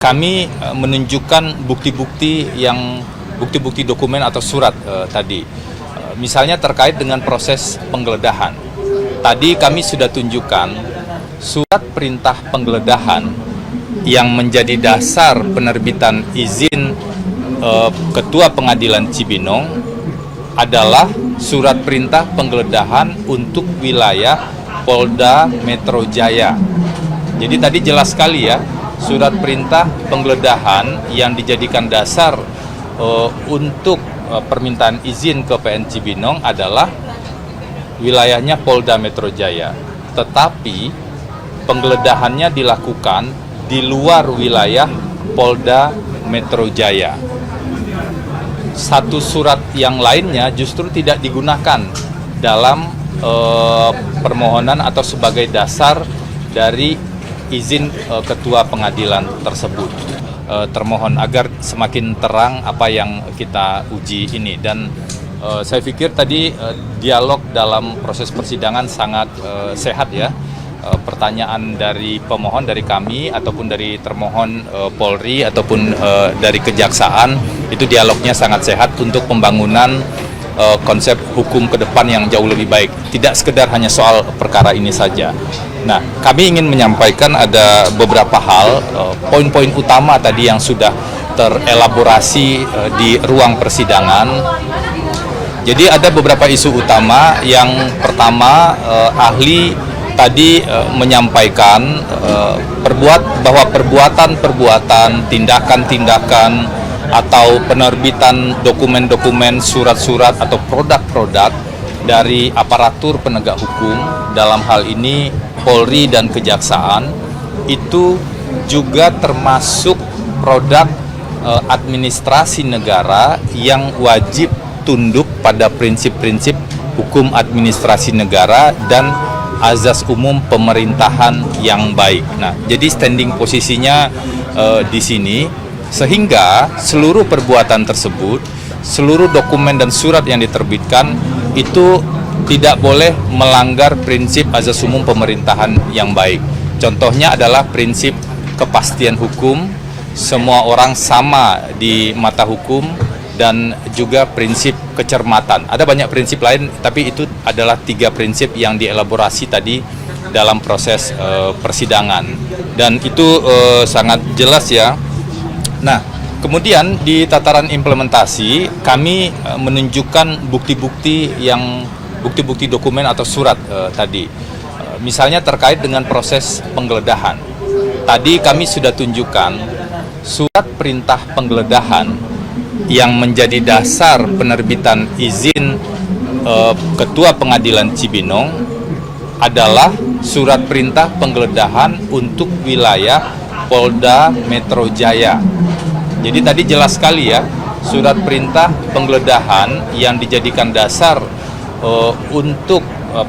Kami menunjukkan bukti-bukti dokumen atau surat tadi. Misalnya terkait dengan proses penggeledahan. Tadi kami sudah tunjukkan surat perintah penggeledahan yang menjadi dasar penerbitan izin Ketua Pengadilan Cibinong adalah surat perintah penggeledahan untuk wilayah Polda Metro Jaya. Jadi tadi jelas sekali ya, surat perintah penggeledahan yang dijadikan dasar untuk permintaan izin ke PN Cibinong adalah wilayahnya Polda Metro Jaya. Tetapi penggeledahannya dilakukan di luar wilayah Polda Metro Jaya. Satu surat yang lainnya justru tidak digunakan dalam permohonan atau sebagai dasar dari izin ketua pengadilan tersebut. Termohon agar semakin terang apa yang kita uji ini, dan saya pikir tadi dialog dalam proses persidangan sangat sehat ya. Pertanyaan dari pemohon, dari kami ataupun dari termohon Polri ataupun dari kejaksaan, itu dialognya sangat sehat untuk pembangunan konsep hukum ke depan yang jauh lebih baik. Tidak sekedar hanya soal perkara ini saja. Nah, kami ingin menyampaikan ada beberapa hal, poin-poin utama tadi yang sudah terelaborasi di ruang persidangan. Jadi ada beberapa isu utama. Yang pertama, ahli tadi menyampaikan bahwa perbuatan-perbuatan, tindakan-tindakan atau penerbitan dokumen-dokumen, surat-surat atau produk-produk dari aparatur penegak hukum, dalam hal ini Polri dan Kejaksaan, itu juga termasuk produk administrasi negara yang wajib tunduk pada prinsip-prinsip hukum administrasi negara dan azas umum pemerintahan yang baik. Nah, jadi standing posisinya di sini, sehingga seluruh perbuatan tersebut, seluruh dokumen dan surat yang diterbitkan itu tidak boleh melanggar prinsip azas umum pemerintahan yang baik. Contohnya adalah prinsip kepastian hukum, semua orang sama di mata hukum, dan juga prinsip kecermatan. Ada banyak prinsip lain, tapi itu adalah 3 prinsip yang dielaborasi tadi dalam proses persidangan. Dan itu sangat jelas ya. Nah, kemudian di tataran implementasi, kami menunjukkan bukti-bukti dokumen atau surat tadi. Misalnya terkait dengan proses penggeledahan. Tadi kami sudah tunjukkan surat perintah penggeledahan yang menjadi dasar penerbitan izin Ketua Pengadilan Cibinong adalah surat perintah penggeledahan untuk wilayah Polda Metro Jaya. Jadi tadi jelas sekali ya, surat perintah penggeledahan yang dijadikan dasar untuk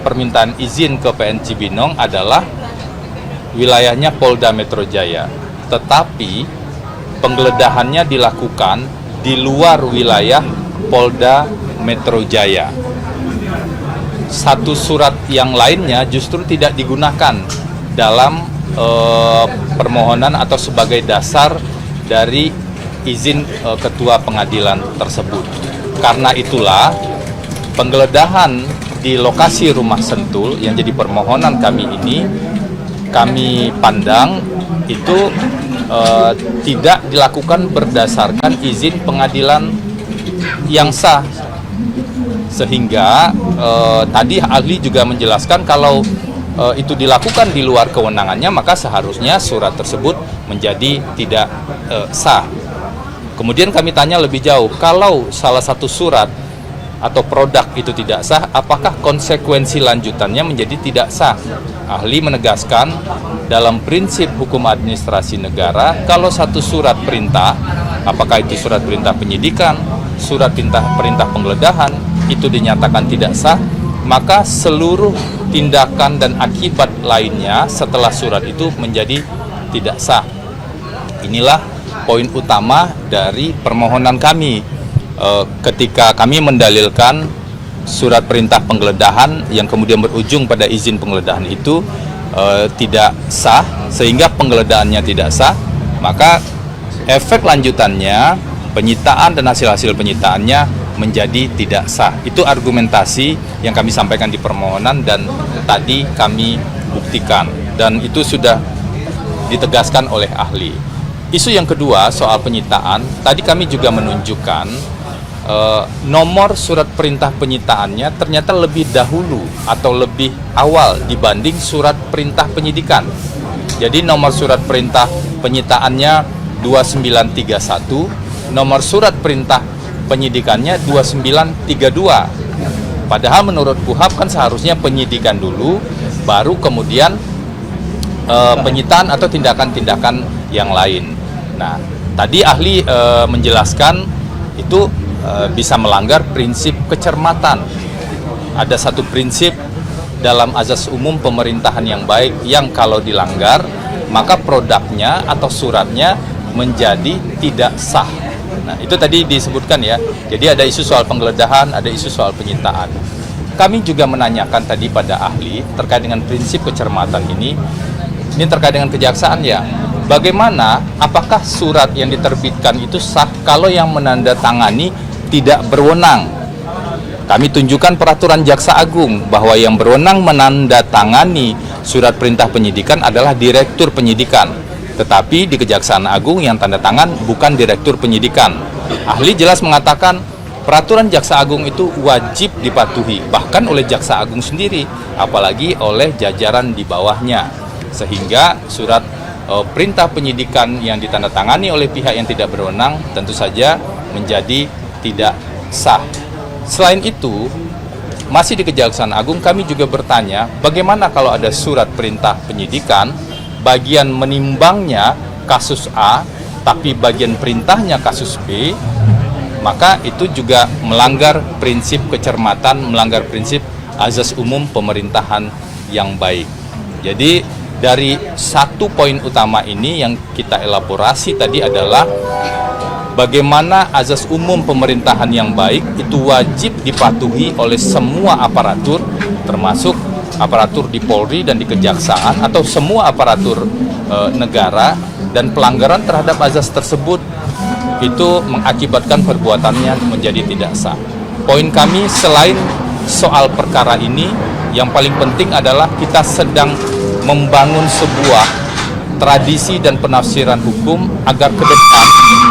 permintaan izin ke PN Cibinong adalah wilayahnya Polda Metro Jaya. Tetapi penggeledahannya dilakukan di luar wilayah Polda Metro Jaya. Satu surat yang lainnya justru tidak digunakan dalam permohonan atau sebagai dasar dari izin ketua pengadilan tersebut. Karena itulah penggeledahan di lokasi rumah Sentul yang jadi permohonan kami ini, kami pandang itu tidak dilakukan berdasarkan izin pengadilan yang sah. Sehingga tadi ahli juga menjelaskan kalau itu dilakukan di luar kewenangannya, maka seharusnya surat tersebut menjadi tidak sah. Kemudian kami tanya lebih jauh, kalau salah satu surat atau produk itu tidak sah, apakah konsekuensi lanjutannya menjadi tidak sah? Ahli menegaskan dalam prinsip hukum administrasi negara, kalau satu surat perintah, apakah itu surat perintah penyidikan, surat perintah penggeledahan, itu dinyatakan tidak sah, maka seluruh tindakan dan akibat lainnya setelah surat itu menjadi tidak sah. Inilah poin utama dari permohonan kami ketika kami mendalilkan surat perintah penggeledahan yang kemudian berujung pada izin penggeledahan itu tidak sah, sehingga penggeledahannya tidak sah, maka efek lanjutannya penyitaan dan hasil-hasil penyitaannya menjadi tidak sah. Itu argumentasi yang kami sampaikan di permohonan dan tadi kami buktikan, dan itu sudah ditegaskan oleh ahli. Isu yang kedua soal penyitaan, tadi kami juga menunjukkan nomor surat perintah penyitaannya ternyata lebih dahulu atau lebih awal dibanding surat perintah penyidikan. Jadi nomor surat perintah penyitaannya 2931, nomor surat perintah penyidikannya 2932. Padahal menurut KUHP kan seharusnya penyidikan dulu, baru kemudian penyitaan atau tindakan-tindakan yang lain. Nah, tadi ahli menjelaskan itu bisa melanggar prinsip kecermatan. Ada satu prinsip dalam azas umum pemerintahan yang baik yang kalau dilanggar, maka produknya atau suratnya menjadi tidak sah. Nah, itu tadi disebutkan ya. Jadi ada isu soal penggeledahan, ada isu soal penyitaan. Kami juga menanyakan tadi pada ahli terkait dengan prinsip kecermatan ini terkait dengan kejaksaan ya. Bagaimana, apakah surat yang diterbitkan itu sah kalau yang menandatangani tidak berwenang? Kami tunjukkan peraturan Jaksa Agung bahwa yang berwenang menandatangani surat perintah penyidikan adalah Direktur Penyidikan. Tetapi di Kejaksaan Agung yang tanda tangan bukan Direktur Penyidikan. Ahli jelas mengatakan peraturan Jaksa Agung itu wajib dipatuhi, bahkan oleh Jaksa Agung sendiri, apalagi oleh jajaran di bawahnya. Sehingga surat perintah penyidikan yang ditandatangani oleh pihak yang tidak berwenang tentu saja menjadi tidak sah. Selain itu, masih di Kejaksaan Agung kami juga bertanya, bagaimana kalau ada surat perintah penyidikan, bagian menimbangnya kasus A, tapi bagian perintahnya kasus B, maka itu juga melanggar prinsip kecermatan, melanggar prinsip azas umum pemerintahan yang baik. Jadi dari satu poin utama ini yang kita elaborasi tadi adalah bagaimana azas umum pemerintahan yang baik itu wajib dipatuhi oleh semua aparatur, termasuk aparatur di Polri dan di Kejaksaan atau semua aparatur negara, dan pelanggaran terhadap azas tersebut itu mengakibatkan perbuatannya menjadi tidak sah. Poin kami selain soal perkara ini, yang paling penting adalah kita sedang membangun sebuah tradisi dan penafsiran hukum agar ke depan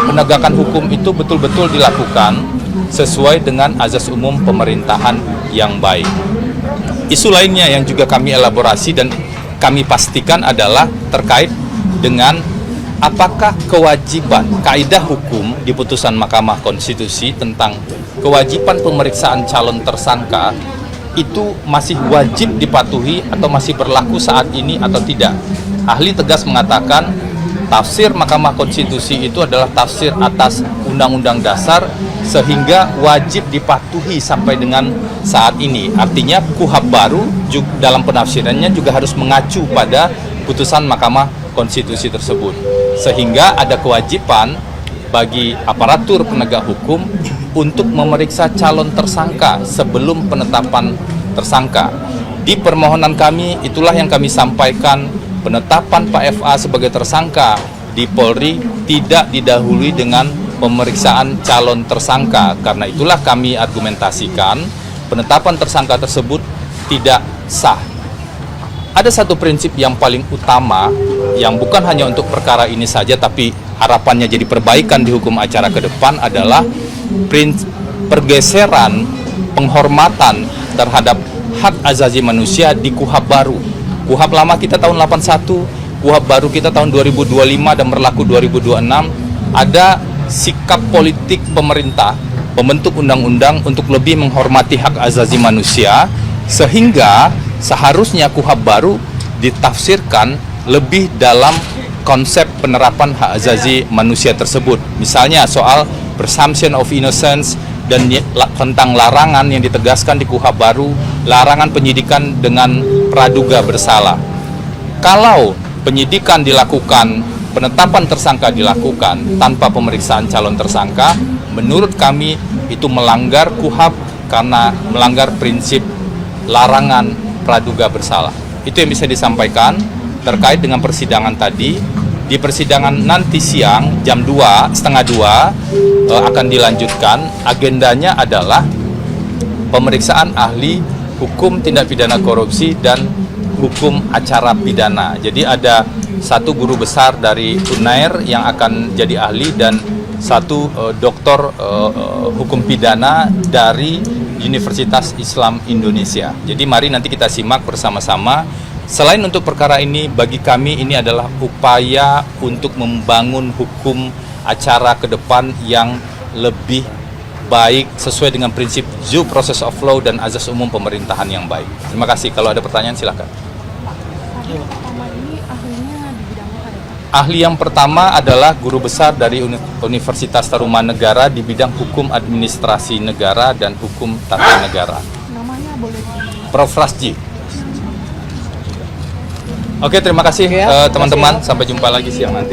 penegakan hukum itu betul-betul dilakukan sesuai dengan azas umum pemerintahan yang baik. Isu lainnya yang juga kami elaborasi dan kami pastikan adalah terkait dengan apakah kewajiban kaidah hukum di putusan Mahkamah Konstitusi tentang kewajiban pemeriksaan calon tersangka itu masih wajib dipatuhi atau masih berlaku saat ini atau tidak. Ahli tegas mengatakan tafsir Mahkamah Konstitusi itu adalah tafsir atas Undang-Undang Dasar sehingga wajib dipatuhi sampai dengan saat ini. Artinya KUHP baru dalam penafsirannya juga harus mengacu pada putusan Mahkamah Konstitusi tersebut. Sehingga ada kewajiban bagi aparatur penegak hukum untuk memeriksa calon tersangka sebelum penetapan tersangka. Di permohonan kami itulah yang kami sampaikan, penetapan Pak FA sebagai tersangka di Polri tidak didahului dengan pemeriksaan calon tersangka. Karena itulah kami argumentasikan penetapan tersangka tersebut tidak sah. Ada satu prinsip yang paling utama yang bukan hanya untuk perkara ini saja tapi harapannya jadi perbaikan di hukum acara ke depan adalah pergeseran penghormatan terhadap hak asasi manusia di KUHP baru. KUHP lama kita tahun 81, KUHP baru kita tahun 2025 dan berlaku 2026, ada sikap politik pemerintah, pembentuk undang-undang untuk lebih menghormati hak asasi manusia, sehingga seharusnya KUHP baru ditafsirkan lebih dalam konsep penerapan hak asasi manusia tersebut. Misalnya soal presumption of innocence dan tentang larangan yang ditegaskan di KUHP baru, larangan penyidikan dengan praduga bersalah. Kalau penyidikan dilakukan, penetapan tersangka dilakukan tanpa pemeriksaan calon tersangka, menurut kami itu melanggar KUHP karena melanggar prinsip larangan praduga bersalah. Itu yang bisa disampaikan terkait dengan persidangan tadi. Di persidangan nanti siang jam 2, setengah 2 akan dilanjutkan. Agendanya adalah pemeriksaan ahli hukum tindak pidana korupsi dan hukum acara pidana. Jadi ada satu guru besar dari UNAIR yang akan jadi ahli dan satu doktor hukum pidana dari Universitas Islam Indonesia. Jadi mari nanti kita simak bersama-sama. Selain untuk perkara ini, bagi kami ini adalah upaya untuk membangun hukum acara ke depan yang lebih baik sesuai dengan prinsip due process of law dan azas umum pemerintahan yang baik. Terima kasih. Kalau ada pertanyaan silakan. Ahli pertama ini ahlinya di bidang apa ya, Pak? Ahli yang pertama adalah guru besar dari Universitas Tarumanegara di bidang hukum administrasi negara dan hukum tata negara. Namanya boleh di... Prof. Rasji. Oke, terima kasih teman-teman. Sampai jumpa lagi siang nanti.